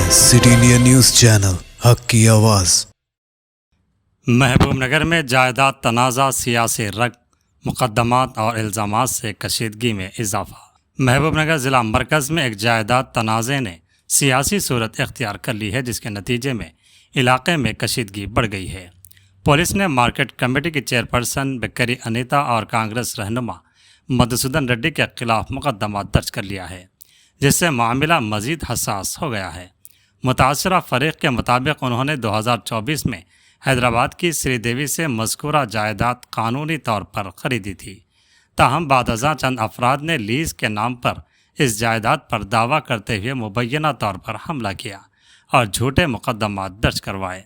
City India news channel हक की आवाज़। महबूब नगर में जायदाद तनाज़ा, सियासी रंग, मुकदमात और इल्ज़ामात से कशीदगी में इजाफा। महबूब नगर ज़िला मरकज़ में एक जायदाद तनाज़े ने सियासी सूरत इख्तियार कर ली है, जिसके नतीजे में इलाके में कशीदगी बढ़ गई है। पुलिस ने मार्केट कमेटी की चेयरपर्सन बिक्करी अनीता और कांग्रेस रहनुमा मधुसूदन रेड्डी के खिलाफ मुकदमा दर्ज कर लिया है, जिससे मामला मज़ीद हसास हो गया है। मुतासरा फ़रीक के मुताबिक उन्होंने 2024 में हैदराबाद की श्रीदेवी से मज़कूरा जायदाद कानूनी तौर पर ख़रीदी थी। ताहम बादअज़ां चंद अफराद ने लीज़ के नाम पर इस जायदाद पर दावा करते हुए मुबैना तौर पर हमला किया और झूठे मुकदमा दर्ज करवाए।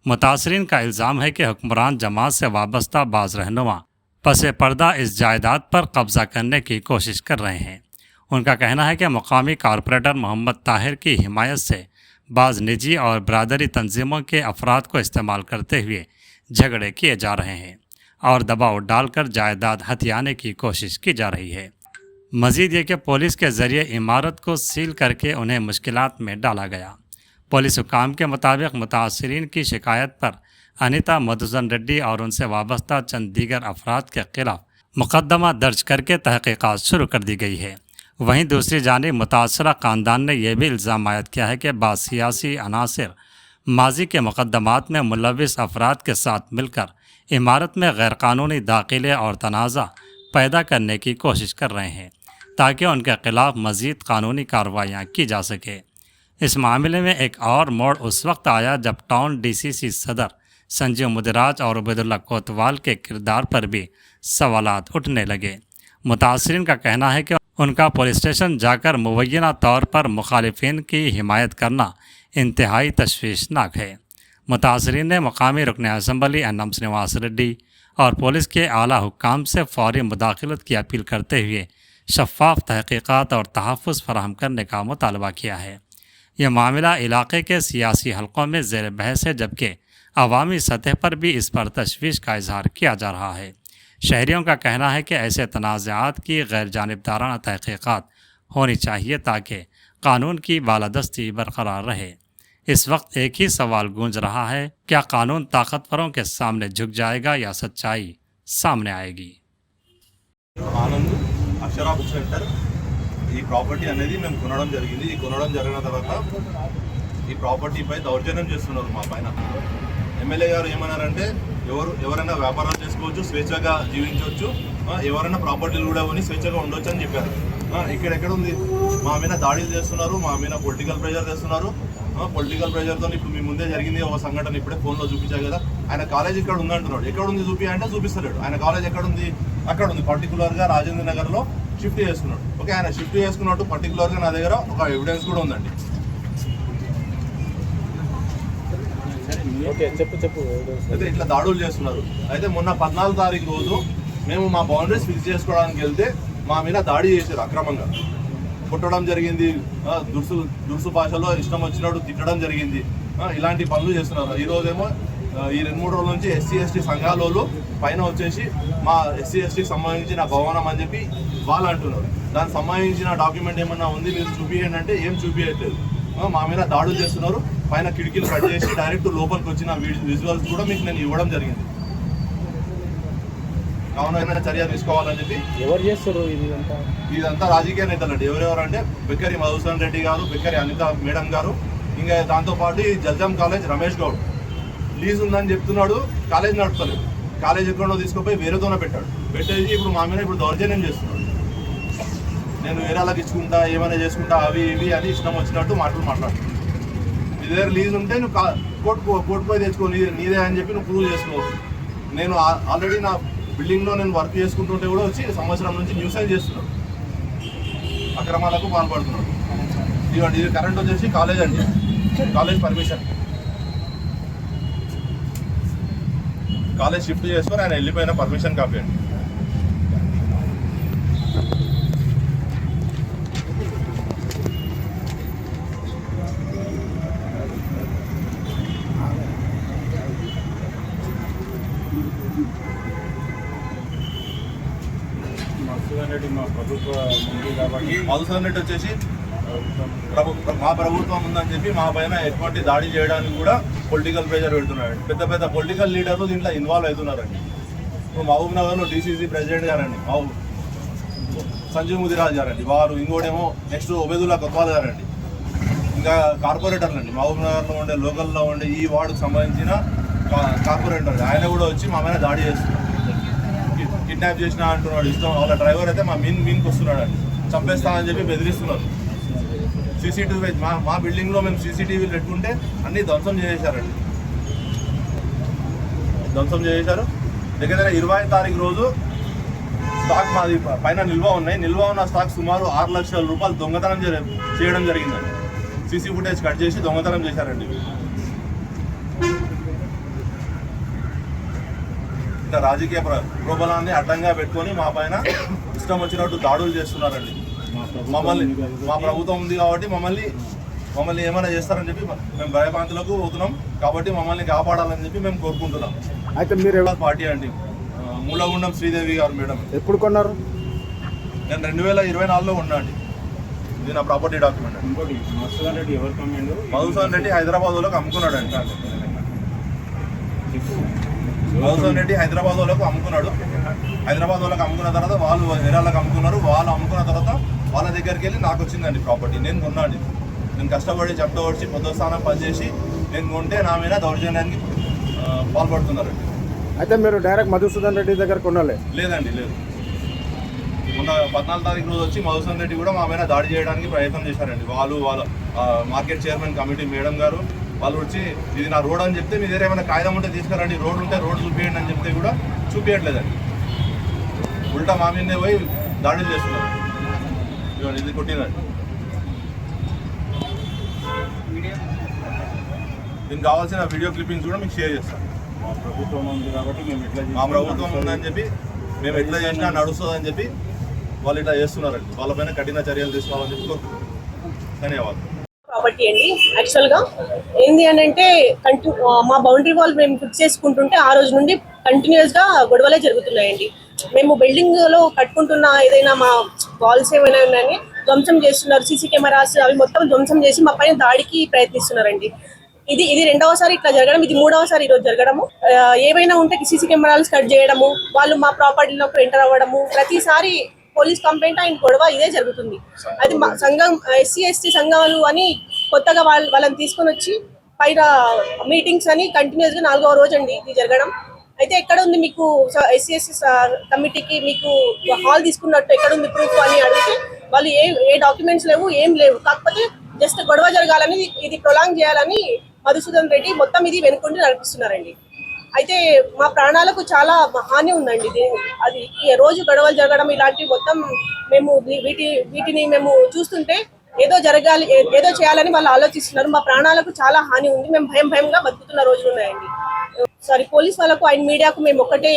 मुतासरीन का इल्ज़ाम है कि हुक्मरान जमात से वाबस्ता बाज़ रहनुमा पसे पर्दा इस जायदाद पर कब्ज़ा करने की कोशिश कर रहे हैं। उनका कहना है कि मुकामी कॉरपोरेटर मोहम्मद ताहिर की हिमायत से बाज़ निजी और बरादरी तंजीमों के अफराद को इस्तेमाल करते हुए झगड़े किए जा रहे हैं और दबाव डालकर जायदाद हथियाने की कोशिश की जा रही है। मज़ीद ये कि पुलिस के ज़रिए इमारत को सील करके उन्हें मुश्किलात में डाला गया। पुलिस हुकाम के मुताबिक मुतासरीन की शिकायत पर अनीता, मधुसूदन रेड्डी और उनसे वाबस्ता चंद दीगर अफराद के खिलाफ मुकदमा दर्ज करके तहकीकात शुरू कर दी गई है। वहीं दूसरी जानिब मुतासरा ख़ानदान ने यह भी इल्ज़ाम आयद किया है कि बाज़ सियासी अनासर माजी के मुकदमात में मुलविस अफराद के साथ मिलकर इमारत में गैरकानूनी दाखिले और तनाज़ा पैदा करने की कोशिश कर रहे हैं ताकि उनके खिलाफ मज़ीद कानूनी कार्रवाइयाँ की जा सके। इस मामले में एक और मोड़ उस वक्त आया जब टाउन DCC सदर संजीव मुदिराज और उबैदुल्ला कोतवाल के किरदार पर भी सवालात उठने लगे। मुतासरीन का कहना है कि उनका पुलिस स्टेशन जाकर मुबैना तौर पर मुखालिफिन की हिमायत करना इंतहाई तशवीशनाक है। मुतासरीन ने मकामी रुकन असम्बली एनएम श्रीनिवास रेड्डी और पुलिस के आला हुक्काम से फौरी मुदाखलत की अपील करते हुए शफ़ाफ तहकीकात और तहफ़्फ़ुज़ फराहम करने का मुतालबा किया है। यह मामला इलाके के सियासी हलकों में ज़ेर बहस है, जबकि अवामी सतह पर भी इस पर तशवीश का इजहार किया जा रहा है। शहरियों का कहना है कि ऐसे तनाज़ात की गैर जानिबदाराना तहक़ीक़ात होनी चाहिए ताकि कानून की बालादस्ती बरकरार रहे। इस वक्त एक ही सवाल गूंज रहा है, क्या कानून ताकतवरों के सामने झुक जाएगा या सच्चाई सामने आएगी। ఆనంద్ అక్షరా బుక్ సెంటర్ ఈ ప్రాపర్టీ అనేది మేము కొనడం జరిగింది. ఈ కొనడం జరిగిన తర్వాత ఈ ప్రాపర్టీపై దౌర్జన్యం చేస్తున్నారు మా పైన. ఎమ్మెల్యే గారు ఏమన్నారంటే ఎవరైనా వ్యాపారాలు చేసుకోవచ్చు, స్వేచ్ఛగా జీవించవచ్చు, ఎవరైనా ప్రాపర్టీలు కూడా కొని స్వేచ్ఛగా ఉండొచ్చు అని చెప్పారు. ఇక్కడెక్కడ ఉంది మా మీద దాడులు చేస్తున్నారు, మా మీద పొలిటికల్ ప్రెషర్ చేస్తున్నారు. పొలిటికల్ ప్రెషర్తో ఇప్పుడు మీ ముందే జరిగింది ఒక సంఘటన, ఇప్పుడే ఫోన్లో చూపించారు కదా. ఆయన కాలేజ్ ఇక్కడ ఉందంటున్నాడు, ఎక్కడ ఉంది చూపి అంటే చూపిస్తలేడు. ఆయన కాలేజ్ ఎక్కడ ఉంది, అక్కడ ఉంది, పర్టికులర్గా రాజేంద్ర నగర్లో షిఫ్ట్ చేసుకున్నాడు. ఓకే, ఆయన షిఫ్ట్ చేసుకున్నట్టు పర్టికులర్గా నా దగ్గర ఒక ఎవిడెన్స్ కూడా ఉందండి. అయితే ఇట్లా దాడులు చేస్తున్నారు. అయితే మొన్న 14వ తారీఖు రోజు మేము మా బౌండరీస్ ఫిక్స్ చేసుకోవడానికి వెళ్తే మా మీద దాడి చేశారు, అక్రమంగా కొట్టడం జరిగింది, దుర్సు భాషలో ఇష్టం వచ్చినట్టు తిట్టడం జరిగింది. ఇలాంటి పనులు చేస్తున్నారు. ఈరోజేమో ఈ 2-3 రోజుల నుంచి SC/ST సంఘాలలో పైన వచ్చేసి మా SC/STకి సంబంధించిన భవనం అని చెప్పి వాళ్ళు అంటున్నారు. దానికి సంబంధించిన డాక్యుమెంట్ ఏమన్నా ఉంది మీరు చూపించండి అంటే ఏం చూపించట్లేదు. మా మీద దాడులు చేస్తున్నారు. పైన కిటికీలు కట్ చేసి డైరెక్ట్ లోపలికి వచ్చిన విజువల్స్ కూడా మీకు నేను ఇవ్వడం జరిగింది. కావున ఏమైనా చర్య తీసుకోవాలని చెప్పి. ఎవరు చేస్తారు ఇదంతా రాజకీయ నేతలు అండి. ఎవరెవరంటే బిక్కరి మధుసూదన్ రెడ్డి గారు, బిక్కరి అనిత మేడం గారు, ఇంకా దాంతోపాటు జల్జాం కాలేజ్ రమేష్ గౌడ్ లీజ్ ఉందని చెప్తున్నాడు, కాలేజ్ నడుపుతలేదు. కాలేజ్ ఎక్కడో తీసుకుపోయి వేరేతోనే పెట్టేసి ఇప్పుడు మా మీద ఇప్పుడు దౌర్జన్యం చేస్తున్నాడు. నేను వేరేలాగా ఇచ్చుకుంటా, ఏమైనా చేసుకుంటా, అవి ఇవి అని ఇష్టం వచ్చినట్టు మాట్లాడుతున్నాను. నీ దగ్గర లీజ్ ఉంటే నువ్వు కోర్టు పోయి తెచ్చుకో, నీదే అని చెప్పి నువ్వు ప్రూవ్ చేసుకో. నేను ఆల్రెడీ నా బిల్డింగ్లో నేను వర్క్ చేసుకుంటుంటే కూడా వచ్చి సంవత్సరం నుంచి న్యూసెన్స్ చేస్తున్నాడు, అక్రమాలకు పాల్పడుతున్నాడు. ఇదిగోండి, ఇది కరెంట్ వచ్చేసి కాలేజ్ అండి, కాలేజ్ పర్మిషన్. కాలేజ్ షిఫ్ట్ చేసుకొని ఆయన వెళ్ళిపోయిన పర్మిషన్ కాపీ అండి. మధుసూదన్ రెడ్డి మా ప్రభుత్వ మంత్రి కాబట్టి మధుసూదన్ రెడ్డి వచ్చేసి మా ప్రభుత్వం ఉందని చెప్పి మా పైన ఎటువంటి దాడి చేయడానికి కూడా పొలిటికల్ ప్రెషర్ పెడుతున్నాడు. పెద్ద పెద్ద పొలిటికల్ లీడర్లు దీంట్లో ఇన్వాల్వ్ అవుతున్నారండి. ఇప్పుడు మహబూబ్ నగర్లో డీసీసీ ప్రెసిడెంట్ గారండి సంజీవ్ ముదిరాజ్ గారండి, వారు ఇంకోటేమో నెక్స్ట్ ఒబేదుల్లా కొత్వాల్ గారండి, ఇంకా కార్పొరేటర్లు అండి మహబూబ్ నగర్లో ఉండే లోకల్లో ఉండే ఈ వార్డుకు సంబంధించిన కార్పొరేటర్ ఆయన కూడా వచ్చి మా మీద దాడి చేస్తున్నారు. కిడ్నాప్ చేసిన అంటున్నాడు. ఇష్టం వాళ్ళ డ్రైవర్ అయితే మా మీన్కి వస్తున్నాడు అండి, చంపేస్తానని చెప్పి బెదిరిస్తున్నారు. సీసీటీవీ మా బిల్డింగ్లో మేము సీసీటీవీలు పెట్టుకుంటే అన్నీ ధ్వంసం చేసేశారండి. ధ్వంసం చేసేశారు. దగ్గర 20వ తారీఖు రోజు స్టాక్ మాది పైన నిల్వ ఉన్న స్టాక్ సుమారు 6 లక్షల రూపాయలు దొంగతనం చేయడం జరిగిందండి. సీసీ ఫుటేజ్ కట్ చేసి దొంగతనం చేశారండి. ఇంకా రాజకీయ ప్రోబలాన్ని అడ్డంగా పెట్టుకొని మా పైన ఇష్టం వచ్చినట్టు దాడులు చేస్తున్నారండి. మా ప్రభుత్వం ఉంది కాబట్టి మమ్మల్ని ఏమైనా చేస్తారని చెప్పి మేము భయభ్రాంతులకు పోతున్నాం. కాబట్టి మమ్మల్ని కాపాడాలని చెప్పి మేము కోరుకుంటున్నాం. అయితే మీరు పార్టీ అండి మూలగుండం శ్రీదేవి గారు మేడం. ఎప్పుడు కొన్నారు? నేను 2024లో ఉన్నా అండి. ఇది నా ప్రాపర్టీ డాక్యుమెంట్ అండి. మధుసూదన్ రెడ్డి హైదరాబాద్ వాళ్ళకి అమ్ముకున్నాడు అండి. మధుసూదన్ రెడ్డి హైదరాబాద్ వాళ్ళకు అమ్ముకున్నాడు. హైదరాబాద్ వాళ్ళకి అమ్ముకున్న తర్వాత వాళ్ళు వేరే వాళ్ళకి అమ్ముకున్నారు. వాళ్ళు అమ్ముకున్న తర్వాత వాళ్ళ దగ్గరికి వెళ్ళి నాకు వచ్చిందండి ప్రాపర్టీ. నేను కొన్నాను. నేను కష్టపడి చెప్తా వచ్చి పొద్దుస్థానం పనిచేసి నేను కొంటే నా మీద దౌర్జన్యానికి పాల్పడుతున్నారండి. అయితే మీరు డైరెక్ట్ మధుసూదన్ రెడ్డి దగ్గర కొనాలి? లేదండి, లేదు. మొన్న 14వ తారీఖు రోజు వచ్చి మధుసూదన్ రెడ్డి కూడా మా మీద దాడి చేయడానికి ప్రయత్నం చేశారండి. వాళ్ళ మార్కెట్ చైర్మన్ కమిటీ మేడం గారు వాళ్ళు వచ్చి ఇది నా రోడ్ అని చెప్తే మీ దగ్గర ఏమైనా కాగితం ఉంటే తీసుకురండి, రోడ్ ఉంటే రోడ్ చూపించండి అని చెప్తే కూడా చూపించట్లేదండి. ఉల్టా మా మీదే పోయి దాడులు చేస్తున్నారు. ఇది కొట్టిందండి. దీనికి కావాల్సిన వీడియో క్లిప్పింగ్స్ కూడా మీకు షేర్ చేస్తాను. మా ప్రభుత్వం ఉంది కాబట్టి మా ప్రభుత్వం ఉందని చెప్పి మేము ఎట్లా చేసినా నడుస్తుందని చెప్పి వాళ్ళు ఇట్లా చేస్తున్నారండి. వాళ్ళపైన కఠిన చర్యలు తీసుకోవాలని చెప్పి కోరుకుంటున్నాను. ధన్యవాదాలు. ప్రాపర్టీ అండి. యాక్చువల్గా ఏంది అని అంటే మా బౌండరీ వాల్ మేము ఫిక్స్ చేసుకుంటుంటే ఆ రోజు నుండి కంటిన్యూస్గా గొడవలే జరుగుతున్నాయండి. మేము బిల్డింగ్లో కట్టుకుంటున్న ఏదైనా మా వాల్స్ ఏమైనా ఉన్నాయని ధ్వంసం చేస్తున్నారు. సీసీ కెమెరాస్ అవి మొత్తం ధ్వంసం చేసి మా పైన దాడికి ప్రయత్నిస్తున్నారండి. ఇది 2వసారి ఇట్లా జరగడం, ఇది 3వసారి ఈరోజు జరగడము. ఏవైనా ఉంటే సీసీ కెమెరాలు కట్ చేయడము, వాళ్ళు మా ప్రాపర్టీలోకి ఎంటర్ అవ్వడము, ప్రతిసారి పోలీస్ కంప్లైంట్ అండ్ గొడవ ఇదే జరుగుతుంది. అది మా సంఘం SC ST సంఘాలు అని కొత్తగా వాళ్ళని తీసుకొని వచ్చి పైన మీటింగ్స్ అని కంటిన్యూస్గా 4వ రోజు అండి ఇది జరగడం. అయితే ఎక్కడ ఉంది మీకు SC ST కమిటీకి మీకు హాల్ తీసుకున్నట్టు ఎక్కడ ఉంది ప్రూఫ్ అని అడిగితే వాళ్ళు ఏ డాక్యుమెంట్స్ లేవు, ఏం లేవు. కాకపోతే జస్ట్ గొడవ జరగాలని, ఇది ప్రొలాంగ్ చేయాలని మధుసూదన్ రెడ్డి మొత్తం ఇది వెనుకుండి నడిపిస్తున్నారండి. అయితే మా ప్రాణాలకు చాలా హాని ఉందండి. అది రోజు గొడవలు జరగడం ఇలాంటివి మొత్తం మేము వీటిని మేము చూస్తుంటే ఏదో జరగాలి, ఏదో చేయాలని వాళ్ళు ఆలోచిస్తున్నారు. మా ప్రాణాలకు చాలా హాని ఉంది. మేము భయంగా బతుకుతున్న రోజులు ఉన్నాయండి. పోలీస్ వాళ్ళకు అండ్ మీడియాకు మేము ఒక్కటే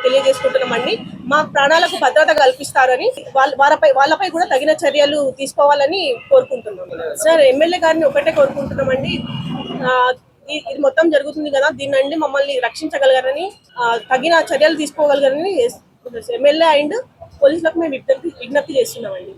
తెలియజేసుకుంటున్నామండి, మా ప్రాణాలకు భద్రత కల్పిస్తారని, వాళ్ళపై కూడా తగిన చర్యలు తీసుకోవాలని కోరుకుంటున్నాం. సార్, ఎమ్మెల్యే గారిని ఒకటే కోరుకుంటున్నామండి, ఇది మొత్తం జరుగుతుంది కదా, దీన్ని మమ్మల్ని రక్షించగలగారని, తగిన చర్యలు తీసుకోగలగారని ఎమ్మెల్యే అండ్ పోలీసులకు మేము విజ్ఞప్తి చేస్తున్నామండి.